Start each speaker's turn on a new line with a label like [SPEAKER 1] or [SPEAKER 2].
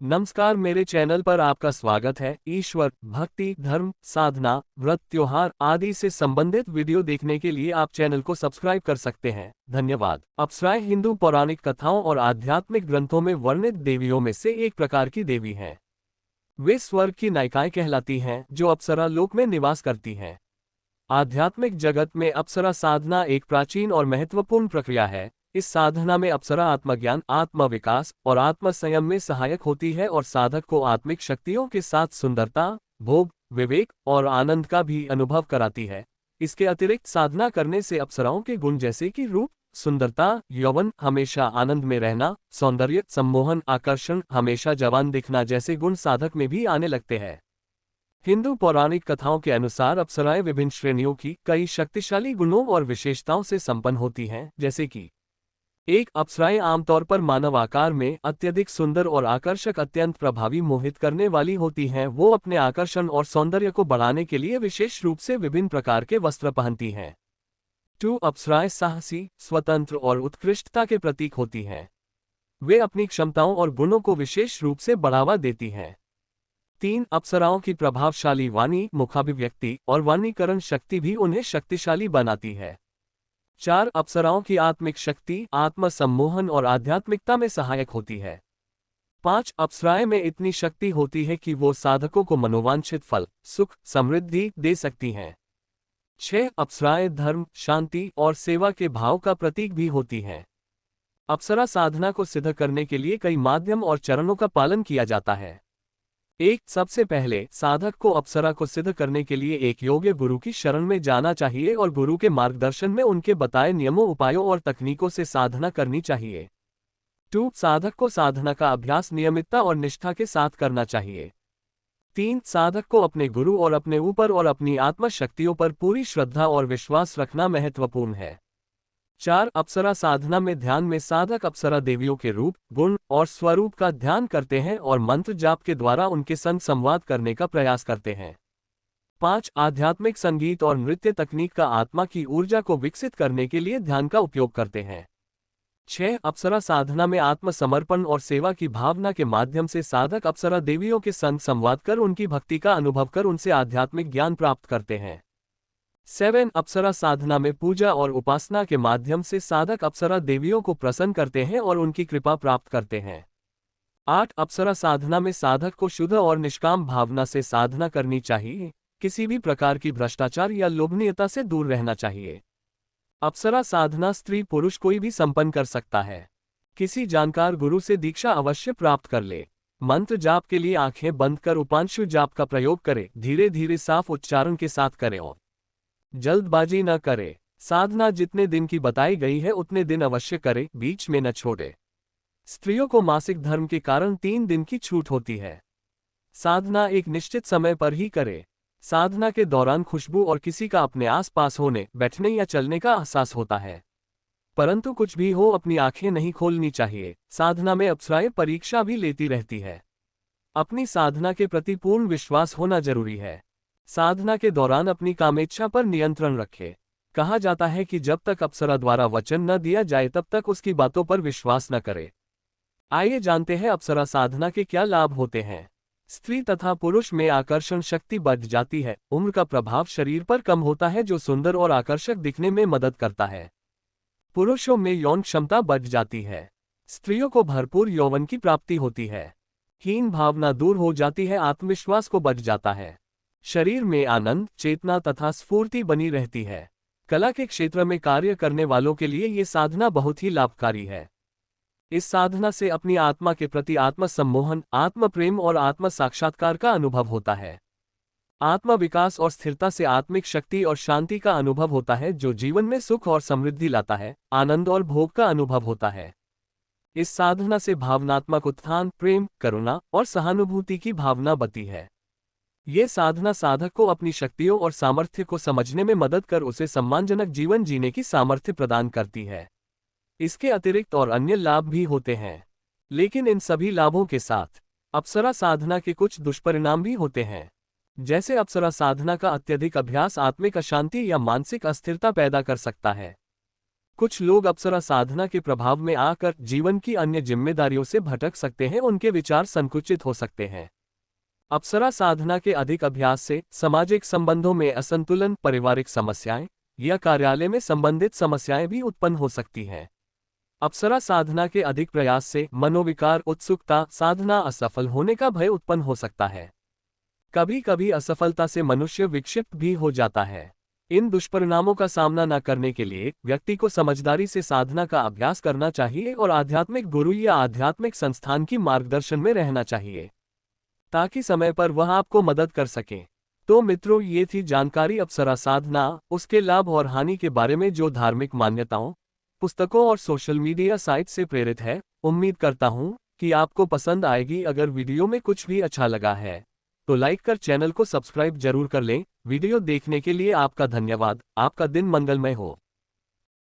[SPEAKER 1] नमस्कार, मेरे चैनल पर आपका स्वागत है। ईश्वर, भक्ति, धर्म, साधना, व्रत, त्योहार आदि से संबंधित वीडियो देखने के लिए आप चैनल को सब्सक्राइब कर सकते हैं। धन्यवाद। अप्सराएं हिंदू पौराणिक कथाओं और आध्यात्मिक ग्रंथों में वर्णित देवियों में से एक प्रकार की देवी हैं। वे स्वर्ग की नायिकाएं कहलाती हैं, जो अप्सरा लोक में निवास करती हैं। आध्यात्मिक जगत में अप्सरा साधना एक प्राचीन और महत्वपूर्ण प्रक्रिया है। इस साधना में अप्सरा आत्मज्ञान, आत्मविकास और आत्मसंयम में सहायक होती है और साधक को आत्मिक शक्तियों के साथ सुंदरता, भोग, विवेक और आनंद का भी अनुभव कराती है। इसके अतिरिक्त साधना करने से अप्सराओं के गुण जैसे कि रूप, सुंदरता, यौवन, हमेशा आनंद में रहना, सौंदर्य, सम्मोहन, आकर्षण, हमेशा जवान दिखना जैसे गुण साधक में भी आने लगते हैं। हिंदू पौराणिक कथाओं के अनुसार अप्सराएं विभिन्न श्रेणियों की कई शक्तिशाली गुणों और विशेषताओं से संपन्न होती हैं, जैसे कि एक अप्सराएं आमतौर पर मानव आकार में अत्यधिक सुंदर और आकर्षक, अत्यंत प्रभावी, मोहित करने वाली होती हैं। वो अपने आकर्षण और सौंदर्य को बढ़ाने के लिए विशेष रूप से विभिन्न प्रकार के वस्त्र पहनती हैं। 2 अप्सराएं साहसी, स्वतंत्र और उत्कृष्टता के प्रतीक होती हैं। वे अपनी क्षमताओं और गुणों को विशेष रूप से बढ़ावा देती हैं। 3 अप्सराओं की प्रभावशाली वाणी, मुखाभिव्यक्ति और वाणीकरण शक्ति भी उन्हें शक्तिशाली बनाती है। 4 अप्सराओं की आत्मिक शक्ति, आत्म सम्मोहन और आध्यात्मिकता में सहायक होती है। 5 अप्सराएं में इतनी शक्ति होती है कि वो साधकों को मनोवांछित फल, सुख, समृद्धि दे सकती हैं। 6 अप्सराएं धर्म, शांति और सेवा के भाव का प्रतीक भी होती हैं। अप्सरा साधना को सिद्ध करने के लिए कई माध्यम और चरणों का पालन किया जाता है। सबसे पहले साधक को अप्सरा को सिद्ध करने के लिए एक योग्य गुरु की शरण में जाना चाहिए और गुरु के मार्गदर्शन में उनके बताए नियमों, उपायों और तकनीकों से साधना करनी चाहिए। 2 साधक को साधना का अभ्यास नियमितता और निष्ठा के साथ करना चाहिए। 3 साधक को अपने गुरु और अपने ऊपर और अपनी आत्म शक्तियों पर पूरी श्रद्धा और विश्वास रखना महत्वपूर्ण है। 4 अप्सरा साधना में ध्यान में साधक अप्सरा देवियों के रूप, गुण और स्वरूप का ध्यान करते हैं और मंत्र जाप के द्वारा उनके संग संवाद करने का प्रयास करते हैं। 5 आध्यात्मिक संगीत और नृत्य तकनीक का आत्मा की ऊर्जा को विकसित करने के लिए ध्यान का उपयोग करते हैं। 6 अप्सरा साधना में आत्मसमर्पण और सेवा की भावना के माध्यम से साधक अप्सरा देवियों के संग संवाद कर उनकी भक्ति का अनुभव कर उनसे आध्यात्मिक ज्ञान प्राप्त करते हैं। 7 अप्सरा साधना में पूजा और उपासना के माध्यम से साधक अप्सरा देवियों को प्रसन्न करते हैं और उनकी कृपा प्राप्त करते हैं। 8 अप्सरा साधना में साधक को शुद्ध और निष्काम भावना से साधना करनी चाहिए। किसी भी प्रकार की भ्रष्टाचार या लोभनीयता से दूर रहना चाहिए। अप्सरा साधना स्त्री पुरुष कोई भी संपन्न कर सकता है। किसी जानकार गुरु से दीक्षा अवश्य प्राप्त कर ले। मंत्र जाप के लिए आंखें बंद कर उपांशु जाप का प्रयोग करें। धीरे धीरे साफ उच्चारण के साथ करें और जल्दबाजी न करे। साधना जितने दिन की बताई गई है उतने दिन अवश्य करे, बीच में न छोड़े। स्त्रियों को मासिक धर्म के कारण 3 दिन की छूट होती है। साधना एक निश्चित समय पर ही करे। साधना के दौरान खुशबू और किसी का अपने आस पास होने, बैठने या चलने का एहसास होता है, परंतु कुछ भी हो अपनी आंखें नहीं खोलनी चाहिए। साधना में अप्सराएं परीक्षा भी लेती रहती है। अपनी साधना के प्रति पूर्ण विश्वास होना जरूरी है। साधना के दौरान अपनी कामेच्छा पर नियंत्रण रखे। कहा जाता है कि जब तक अप्सरा द्वारा वचन न दिया जाए तब तक उसकी बातों पर विश्वास न करे। आइए जानते हैं अप्सरा साधना के क्या लाभ होते हैं। स्त्री तथा पुरुष में आकर्षण शक्ति बढ़ जाती है। उम्र का प्रभाव शरीर पर कम होता है, जो सुंदर और आकर्षक दिखने में मदद करता है। पुरुषों में यौन क्षमता बढ़ जाती है। स्त्रियों को भरपूर यौवन की प्राप्ति होती है। हीन भावना दूर हो जाती है। आत्मविश्वास को बढ़ जाता है। शरीर में आनंद, चेतना तथा स्फूर्ति बनी रहती है। कला के क्षेत्र में कार्य करने वालों के लिए ये साधना बहुत ही लाभकारी है। इस साधना से अपनी आत्मा के प्रति आत्म सम्मोहन, आत्म प्रेम और आत्म साक्षात्कार का अनुभव होता है। आत्म विकास और स्थिरता से आत्मिक शक्ति और शांति का अनुभव होता है, जो जीवन में सुख और समृद्धि लाता है। आनंद और भोग का अनुभव होता है। इस साधना से भावनात्मक उत्थान, प्रेम, करुणा और सहानुभूति की भावना बढ़ती है। ये साधना साधक को अपनी शक्तियों और सामर्थ्य को समझने में मदद कर उसे सम्मानजनक जीवन जीने की सामर्थ्य प्रदान करती है। इसके अतिरिक्त और अन्य लाभ भी होते हैं, लेकिन इन सभी लाभों के साथ अप्सरा साधना के कुछ दुष्परिणाम भी होते हैं। जैसे अप्सरा साधना का अत्यधिक अभ्यास आत्मिक अशांति या मानसिक अस्थिरता पैदा कर सकता है। कुछ लोग अप्सरा साधना के प्रभाव में आकर जीवन की अन्य जिम्मेदारियों से भटक सकते हैं, उनके विचार संकुचित हो सकते हैं। अप्सरा साधना के अधिक अभ्यास से सामाजिक संबंधों में असंतुलन, पारिवारिक समस्याएं या कार्यालय में संबंधित समस्याएं भी उत्पन्न हो सकती हैं। अप्सरा साधना के अधिक प्रयास से मनोविकार, उत्सुकता, साधना असफल होने का भय उत्पन्न हो सकता है। कभी कभी असफलता से मनुष्य विक्षिप्त भी हो जाता है। इन दुष्परिणामों का सामना न करने के लिए व्यक्ति को समझदारी से साधना का अभ्यास करना चाहिए और आध्यात्मिक गुरु या आध्यात्मिक संस्थान की मार्गदर्शन में रहना चाहिए, ताकि समय पर वह आपको मदद कर सके। तो मित्रों, ये थी जानकारी अप्सरा साधना, उसके लाभ और हानि के बारे में, जो धार्मिक मान्यताओं, पुस्तकों और सोशल मीडिया साइट से प्रेरित है। उम्मीद करता हूँ कि आपको पसंद आएगी। अगर वीडियो में कुछ भी अच्छा लगा है तो लाइक कर चैनल को सब्सक्राइब जरूर कर लें। वीडियो देखने के लिए आपका धन्यवाद। आपका दिन मंगलमय हो।